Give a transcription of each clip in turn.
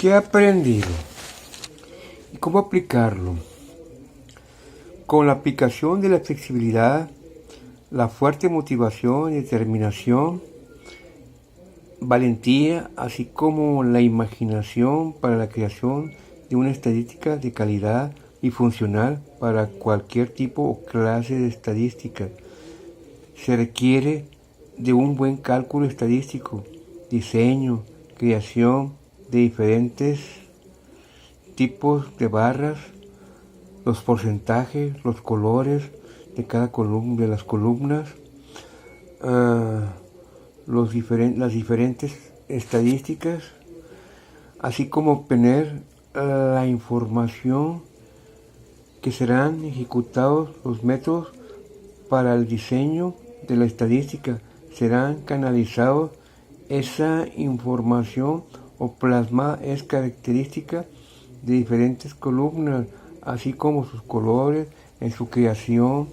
¿Qué he aprendido? ¿Y cómo aplicarlo? Con la aplicación de la flexibilidad, la fuerte motivación y determinación, valentía, así como la imaginación para la creación de una estadística de calidad y funcional para cualquier tipo o clase de estadística. Se requiere de un buen cálculo estadístico, diseño, creación de diferentes tipos de barras, los porcentajes, los colores de cada columna, de las columnas, las diferentes estadísticas, así como obtener la información que serán ejecutados los métodos para el diseño de la estadística. Serán canalizados esa información o plasmada es característica de diferentes columnas, así como sus colores en su creación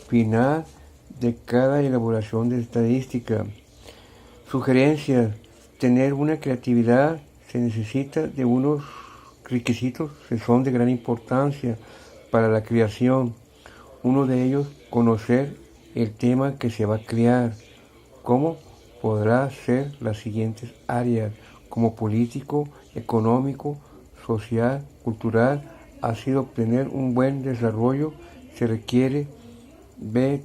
final de cada elaboración de estadística. Sugerencias: tener una creatividad se necesita de unos requisitos que son de gran importancia para la creación. Uno de ellos, conocer el tema que se va a crear. ¿Cómo? Podrá ser las siguientes áreas, como político, económico, social, cultural. Así de obtener un buen desarrollo se requiere de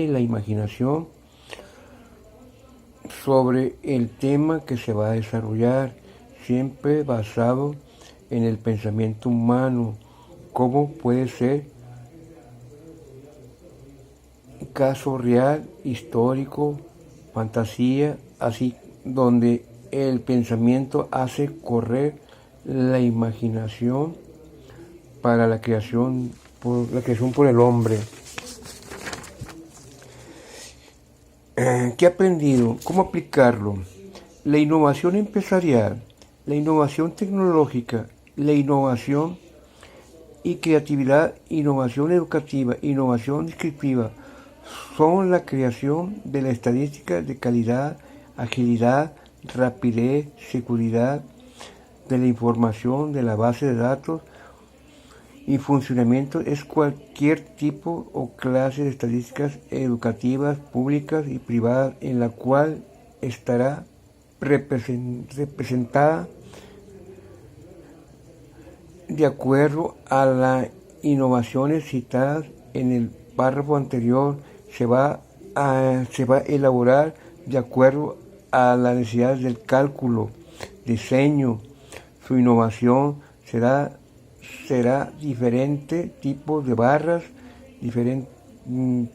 la imaginación sobre el tema que se va a desarrollar, siempre basado en el pensamiento humano. ¿Cómo puede ser? Caso real, histórico, fantasía, así donde el pensamiento hace correr la imaginación para la creación por el hombre. ¿Qué he aprendido? ¿Cómo aplicarlo? La innovación empresarial, la innovación tecnológica, la innovación y creatividad, innovación educativa, innovación descriptiva, son la creación de la estadística de calidad, agilidad, rapidez, seguridad de la información de la base de datos y funcionamiento. Es cualquier tipo o clase de estadísticas educativas, públicas y privadas en la cual estará representada de acuerdo a las innovaciones citadas en el párrafo anterior. Se va a elaborar de acuerdo a las necesidades del cálculo, diseño. Su innovación será diferentes tipos de barras, diferentes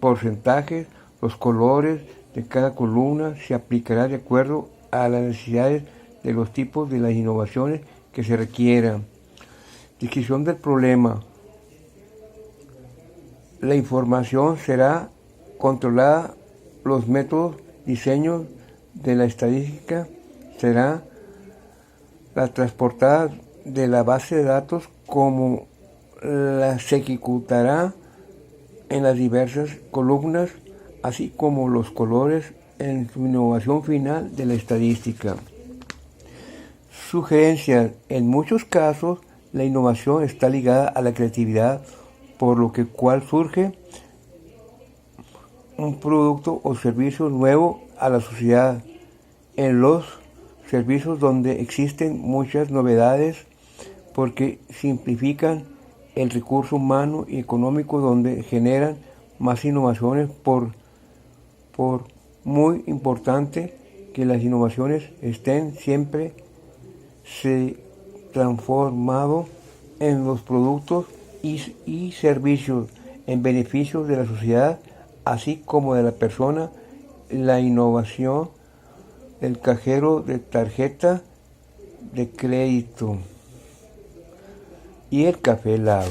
porcentajes, los colores de cada columna. Se aplicará de acuerdo a las necesidades de los tipos de las innovaciones que se requieran. Descripción del problema. La información será controlada. Los métodos, diseño de la estadística será la transportada de la base de datos, como se ejecutará en las diversas columnas, así como los colores en su innovación final de la estadística. Sugerencias: en muchos casos la innovación está ligada a la creatividad, por lo cual surge un producto o servicio nuevo a la sociedad. En los servicios donde existen muchas novedades, porque simplifican el recurso humano y económico, donde generan más innovaciones. Por muy importante que las innovaciones estén, siempre se transformado en los productos y servicios en beneficio de la sociedad, así como de la persona. La innovación del cajero de tarjeta de crédito y el café helado.